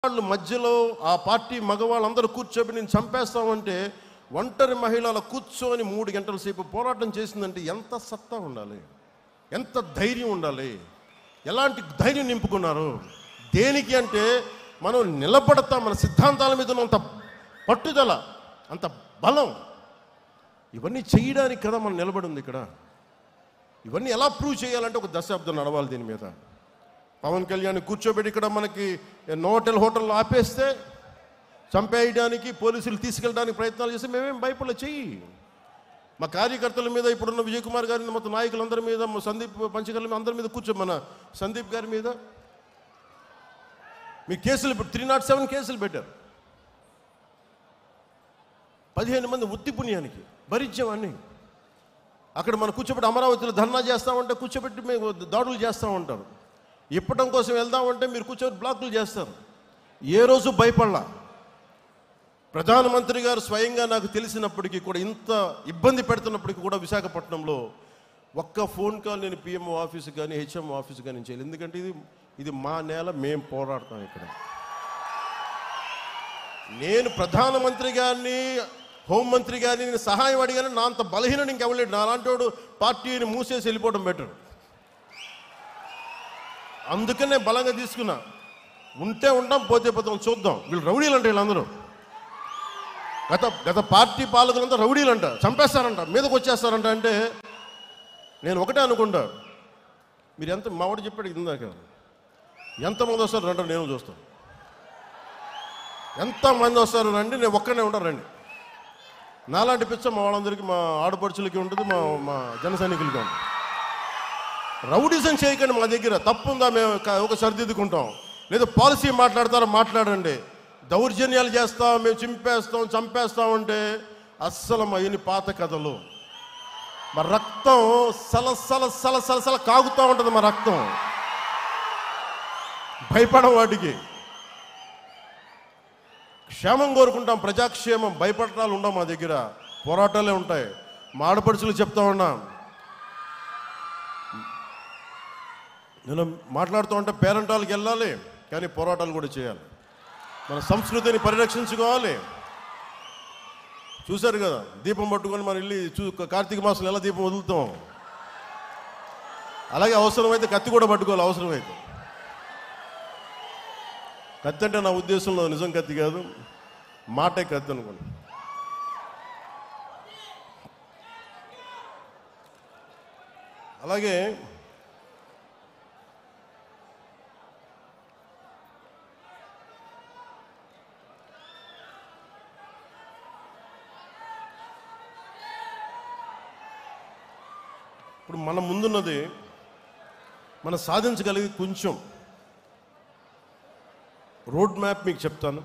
వాళ్ళు మధ్యలో ఆ పార్టీ మగవాళ్ళందరూ కూర్చోబెట్టి నేను చంపేస్తామంటే ఒంటరి మహిళల కూర్చొని 3 గంటల సేపు పోరాటం చేసిందంటే ఎంత సత్తా ఉండాలి, ఎంత ధైర్యం ఉండాలి, ఎలాంటి ధైర్యం నింపుకున్నారు. దేనికి అంటే మనం నిలబడతాం, మన సిద్ధాంతాల మీద అంత పట్టుదల, అంత బలం, ఇవన్నీ చేయడానికి కదా మనం నిలబడి ఉంది ఇక్కడ. ఇవన్నీ ఎలా ప్రూవ్ చేయాలంటే ఒక దశాబ్దం నడవాలి దీని మీద. పవన్ కళ్యాణ్ కూర్చోబెట్టి ఇక్కడ మనకి హోటల్లో ఆపేస్తే చంపేయడానికి పోలీసులు తీసుకెళ్ళడానికి ప్రయత్నాలు చేస్తే మేమేం భయపడలే. చెయ్యి. మా కార్యకర్తల మీద, ఇప్పుడున్న విజయ్ కుమార్ గారి మొత్తం నాయకులందరి మీద, సందీప్ పంచకర్ల మీద, అందరి మీద మన సందీప్ గారి మీద మీ కేసులు 307 కేసులు పెట్టారు. 15 మంది ఉత్తి పుణ్యానికి భరించామన్నీ. అక్కడ మనం కూర్చోబెట్టి అమరావతిలో ధర్నా చేస్తామంటే కూర్చోబెట్టి మేము దాడులు చేస్తూ ఉంటారు. ఇప్పటం కోసం వెళ్దామంటే మీరు కూర్చోబెట్టి బ్లాకులు చేస్తారు. ఏ రోజు భయపడలా. ప్రధానమంత్రి గారు స్వయంగా నాకు తెలిసినప్పటికీ కూడా, ఇంత ఇబ్బంది పెడుతున్నప్పటికీ కూడా విశాఖపట్నంలో ఒక్క ఫోన్ కాల్ నేను పిఎంఓ ఆఫీసు కానీ హెచ్ఎంఓ ఆఫీసు కానీ చేయలేదు. ఎందుకంటే ఇది మా నేల, మేము పోరాడతాం ఇక్కడ. నేను ప్రధానమంత్రి గారిని, హోంమంత్రి గారిని నేను సహాయం అడిగాను. నా అంత బలహీన ఇంకెవలేడు. నా అలాంటి వాడు పార్టీని మూసేసి వెళ్ళిపోవడం బెటర్. అందుకనే బలంగా తీసుకున్నా. ఉంటే ఉంటాం, పోతే పోతాం, చూద్దాం. వీళ్ళు రౌడీలు అంటే వీళ్ళందరూ గత పార్టీ పాలకులంతా రౌడీలు అంట, చంపేస్తారంట, మీదకి వచ్చేస్తారంట. అంటే నేను ఒకటే అనుకుంటా, మీరు ఎంత మావాడు చెప్పాడు ఇందాక, ఎంతమంది వస్తారు రండి, నేను చూస్తాను. ఎంతమంది వస్తారు రండి, నేను ఒక్కనే ఉంటాను రండి. నాలాంటి పిచ్చ మా వాళ్ళందరికీ, మా ఆడపడుచులకి ఉంటుంది, మా జన సైనికులకి ఉంటుంది. రౌడీజం చేయకండి. మా దగ్గర తప్పుందా మేము ఒక సరిదిద్దుకుంటాం. లేదా పాలసీ మాట్లాడతారా, మాట్లాడండి. దౌర్జన్యాలు చేస్తాం, మేము చింపేస్తాం, చంపేస్తామంటే అస్సలు మా ఇన్ని పాత కథలు. మా రక్తం సలసల కాగుతూ ఉంటుంది. మా రక్తం భయపడం. వాటికి క్షేమం కోరుకుంటాం, ప్రజాక్షేమం. భయపడటాలు ఉండవు మా దగ్గర, పోరాటాలే ఉంటాయి. మా ఆడపడుచులు చెప్తా ఉన్నాం. నేను మాట్లాడుతూ ఉంటే పేరెంటాలకు వెళ్ళాలి, కానీ పోరాటాలు కూడా చేయాలి. మన సంస్కృతిని పరిరక్షించుకోవాలి. చూశారు కదా, దీపం పట్టుకొని మనం వెళ్ళి కార్తీక మాసంలో ఎలా దీపం వదులుతాం, అలాగే అవసరమైతే కత్తి కూడా పట్టుకోవాలి. అవసరమైతే కత్తి అంటే నా ఉద్దేశంలో నిజం కత్తి కాదు, మాటే కత్తి అనుకోండి. అలాగే ఇప్పుడు మన ముందున్నది, మనం సాధించగలిగి కొంచెం రోడ్ మ్యాప్ మీకు చెప్తాను.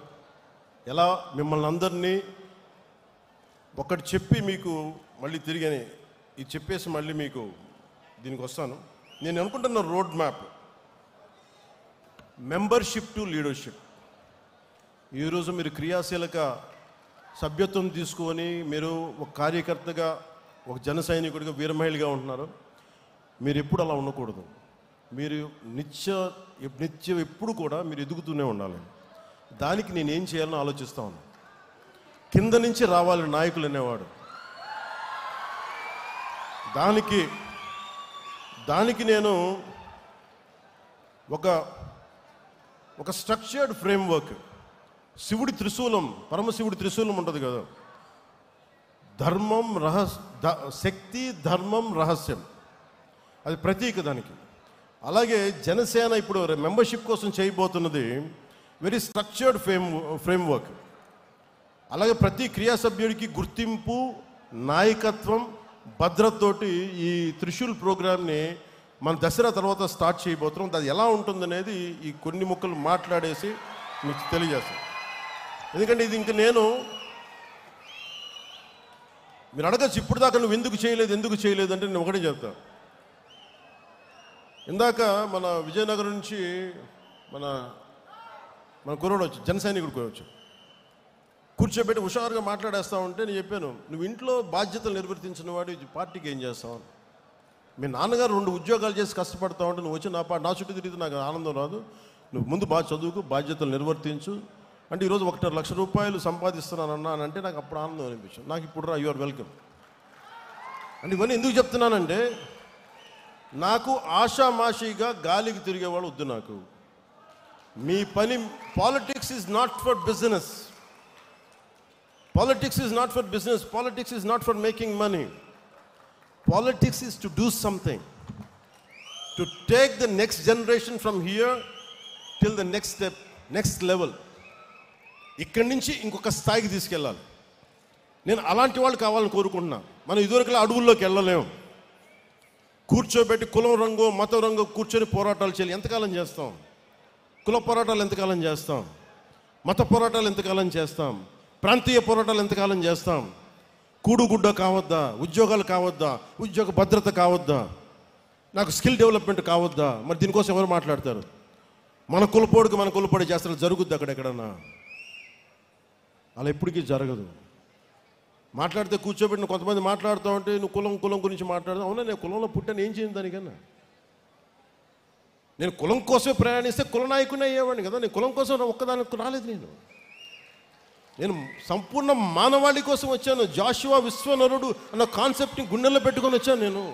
ఎలా మిమ్మల్ని అందరినీ ఒకటి చెప్పి మీకు మళ్ళీ తిరిగి ఇది చెప్పేసి మళ్ళీ మీకు దీనికి వస్తాను. నేను అనుకుంటున్న road map, membership to leadership. ఈరోజు మీరు క్రియాశీలక సభ్యత్వం తీసుకొని మీరు ఒక కార్యకర్తగా, ఒక జన సైనికుడిగా, వీరమహిళగా ఉంటున్నారు. మీరు ఎప్పుడు అలా ఉండకూడదు. మీరు నిత్యం ఎప్పుడు కూడా మీరు ఎదుగుతూనే ఉండాలి. దానికి నేను ఏం చేయాలని ఆలోచిస్తా ఉన్నాను. కింద నుంచి రావాలి నాయకులు అనేవాడు. దానికి నేను ఒక స్ట్రక్చర్డ్ ఫ్రేమ్వర్క్, శివుడి త్రిశూలం, పరమశివుడి త్రిశూలం ఉంటుంది కదా, ధర్మం శక్తి, ధర్మం, రహస్యం, అది ప్రతీక దానికి. అలాగే జనసేన ఇప్పుడు మెంబర్షిప్ కోసం చేయబోతున్నది వెరీ స్ట్రక్చర్డ్ ఫ్రేమ్వర్క్. అలాగే ప్రతి క్రియా సభ్యుడికి గుర్తింపు, నాయకత్వం, భద్రతతోటి ఈ త్రిశూల్ ప్రోగ్రామ్ని మన దసరా తర్వాత స్టార్ట్ చేయబోతున్నాం. అది ఎలా ఉంటుందనేది ఈ కొన్ని ముక్కలు మాట్లాడేసి మీకు తెలియజేస్తాను. ఎందుకంటే ఇది ఇంక మీరు అడగచ్చు, ఇప్పుడు దాకా నువ్వు ఎందుకు చేయలేదు అంటే నేను ఒకటే చెప్తాను. ఇందాక మన విజయనగరం నుంచి మన కుర్రోడు వచ్చి, జన సైనికుడు వచ్చి కూర్చోబెట్టి హుషారుగా మాట్లాడేస్తా ఉంటే నేను చెప్పాను, నువ్వు ఇంట్లో బాధ్యతలు నిర్వర్తించిన వాడు పార్టీకి ఏం చేస్తావు? మీ నాన్నగారు 2 ఉద్యోగాలు చేసి కష్టపడతా ఉంటే నువ్వు వచ్చి నా చుట్టూ తిరిగితే నాకు ఆనందం రాదు. నువ్వు ముందు బాగా చదువుకు, బాధ్యతలు నిర్వర్తించు అంటే ఈరోజు 1.5 లక్ష రూపాయలు సంపాదిస్తున్నానన్నా అని అంటే నాకు అప్పుడు ఆనందం అనిపించింది. నాకు ఇప్పుడు రా, యు ఆర్ వెల్కమ్ అంటే. ఇవన్నీ ఎందుకు చెప్తున్నానంటే, నాకు ఆషామాషిగా గాలికి తిరిగేవాళ్ళు వద్దు. నాకు మీ పని, politics is not for business, politics is not for business, politics is not for making money. Politics is to do something, to take the next generation from here till the next step, next level. ఇక్కడి నుంచి ఇంకొక స్థాయికి తీసుకెళ్ళాలి. నేను అలాంటి వాళ్ళు కావాలని కోరుకుంటున్నా. మనం ఇదివరకులా అడవుల్లోకి వెళ్ళలేము. కూర్చోబెట్టి కులం రంగు, మతం రంగు కూర్చొని పోరాటాలు చేయాలి. ఎంతకాలం చేస్తాం? కుల పోరాటాలు ఎంతకాలం చేస్తాం? మత పోరాటాలు ఎంతకాలం చేస్తాం? ప్రాంతీయ పోరాటాలు ఎంతకాలం చేస్తాం? కూడుగుడ్డ కావద్దా? ఉద్యోగాలు కావద్దా? ఉద్యోగ భద్రత కావద్దా? నాకు స్కిల్ డెవలప్మెంట్ కావద్దా? మరి దీనికోసం ఎవరు మాట్లాడతారు? మన కులపోడికి మన కులపోడి చేస్తారు. జరుగుద్ది అక్కడెక్కడన్నా? అలా ఎప్పటికీ జరగదు. మాట్లాడితే కూర్చోబెట్టిన కొంతమంది మాట్లాడుతూ ఉంటే నువ్వు కులం గురించి మాట్లాడదాం. అవునా, నేను కులంలో పుట్టాను, ఏం చేయను దానికన్నా? నేను కులం కోసమే ప్రయాణిస్తే కుల నాయకుని అయ్యేవాడిని కదా. నేను కులం కోసం ఒక్కదానికి రాలేదు. నేను సంపూర్ణ మానవాళి కోసం వచ్చాను. జాషువా విశ్వనరుడు అన్న కాన్సెప్ట్ని గుండెల్లో పెట్టుకొని వచ్చాను నేను.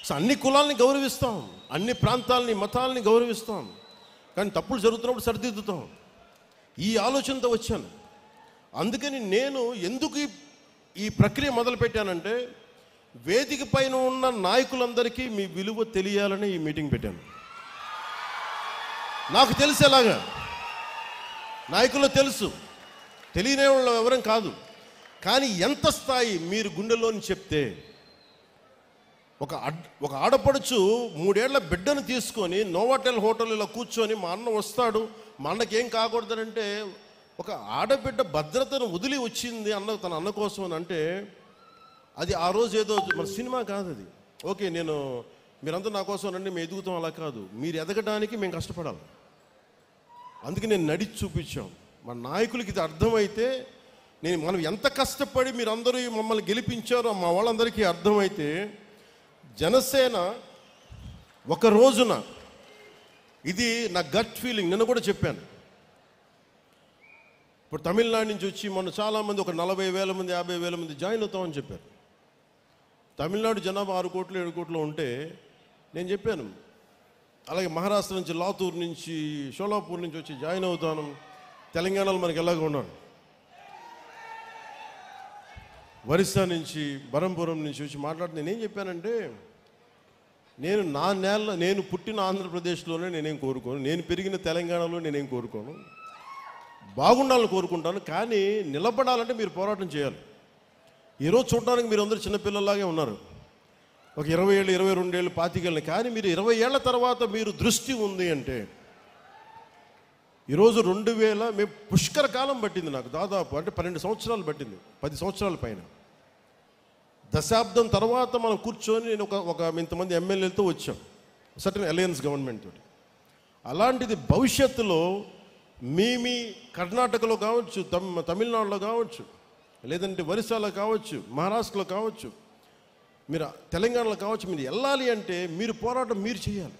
సో అన్ని కులాలని గౌరవిస్తాం, అన్ని ప్రాంతాలని, మతాలని గౌరవిస్తాం, కానీ తప్పులు జరుగుతున్నప్పుడు సరిదిద్దుతాం. ఈ ఆలోచనతో వచ్చాను. అందుకని నేను ఎందుకు ఈ ప్రక్రియ మొదలుపెట్టానంటే, వేదిక పైన ఉన్న నాయకులందరికీ మీ విలువ తెలియాలని ఈ మీటింగ్ పెట్టాను. నాకు తెలిసేలాగా, నాయకులు తెలుసు, తెలియని వాళ్ళు ఎవరం కాదు. కానీ ఎంత స్థాయి మీరు గుండెల్లోని చెప్తే, ఒక ఆడపడుచు 3 ఏళ్ల బిడ్డను తీసుకొని నోవాటెల్ హోటల్లో కూర్చొని మా అన్న వస్తాడు, మా అన్నకి ఏం కాకూడదనంటే, ఒక ఆడబిడ్డ భద్రతను వదిలి వచ్చింది తన అన్న కోసం అని అంటే, అది ఆ రోజు ఏదో మన సినిమా కాదు అది. ఓకే, మీరంతా నా కోసం రండి, మేము ఎదుగుతాం, అలా కాదు. మీరు ఎదగడానికి మేము కష్టపడాలి. అందుకే నేను నడిచి చూపించాం. మన నాయకులకి ఇది అర్థమైతే, మనం ఎంత కష్టపడి మీరందరూ మమ్మల్ని గెలిపించారో మా వాళ్ళందరికీ అర్థమైతే, జనసేన ఒక రోజున, ఇది నా గట్ ఫీలింగ్, నిన్న కూడా చెప్పాను. ఇప్పుడు తమిళనాడు నుంచి వచ్చి మొన్న చాలామంది, ఒక 40,000 మంది 50,000 మంది జాయిన్ అవుతామని చెప్పారు. తమిళనాడు జనాభా 6 కోట్లు 7 కోట్లు ఉంటే నేను చెప్పాను, అలాగే మహారాష్ట్ర నుంచి, లాతూర్ నుంచి, షోలాపూర్ నుంచి వచ్చి జాయిన్ అవుతాను. తెలంగాణలో మనకి ఎలాగ ఉన్నాడు, ఒరిస్సా నుంచి, బరంపురం నుంచి వచ్చి మాట్లాడితే నేనేం చెప్పానంటే, నేను పుట్టిన ఆంధ్రప్రదేశ్లోనే నేనేం కోరుకోను, నేను పెరిగిన తెలంగాణలో నేనేం కోరుకోను, బాగుండాలని కోరుకుంటాను. కానీ నిలబడాలంటే మీరు పోరాటం చేయాలి. ఈరోజు చూడడానికి మీరు అందరూ చిన్నపిల్లలాగే ఉన్నారు, ఒక 20 ఏళ్ళు 22 ఏళ్ళు 25 ఏళ్ళు. కానీ మీరు 20 ఏళ్ల తర్వాత మీరు దృష్టి ఉంది అంటే, ఈరోజు 2000 మేము పుష్కర కాలం పట్టింది నాకు, దాదాపు అంటే 12 సంవత్సరాలు పట్టింది, 10 సంవత్సరాల పైన. దశాబ్దం తర్వాత మనం కూర్చొని నేను ఒక ఇంతమంది ఎమ్మెల్యేలతో వచ్చాం, సర్టన్ అలయన్స్ గవర్నమెంట్ తోటి. అలాంటిది భవిష్యత్తులో మీ కర్ణాటకలో కావచ్చు, తమిళనాడులో కావచ్చు, లేదంటే ఒరిస్సాలో కావచ్చు, మహారాష్ట్రలో కావచ్చు, మీరు తెలంగాణలో కావచ్చు, మీరు వెళ్ళాలి అంటే మీరు పోరాటం మీరు చేయాలి.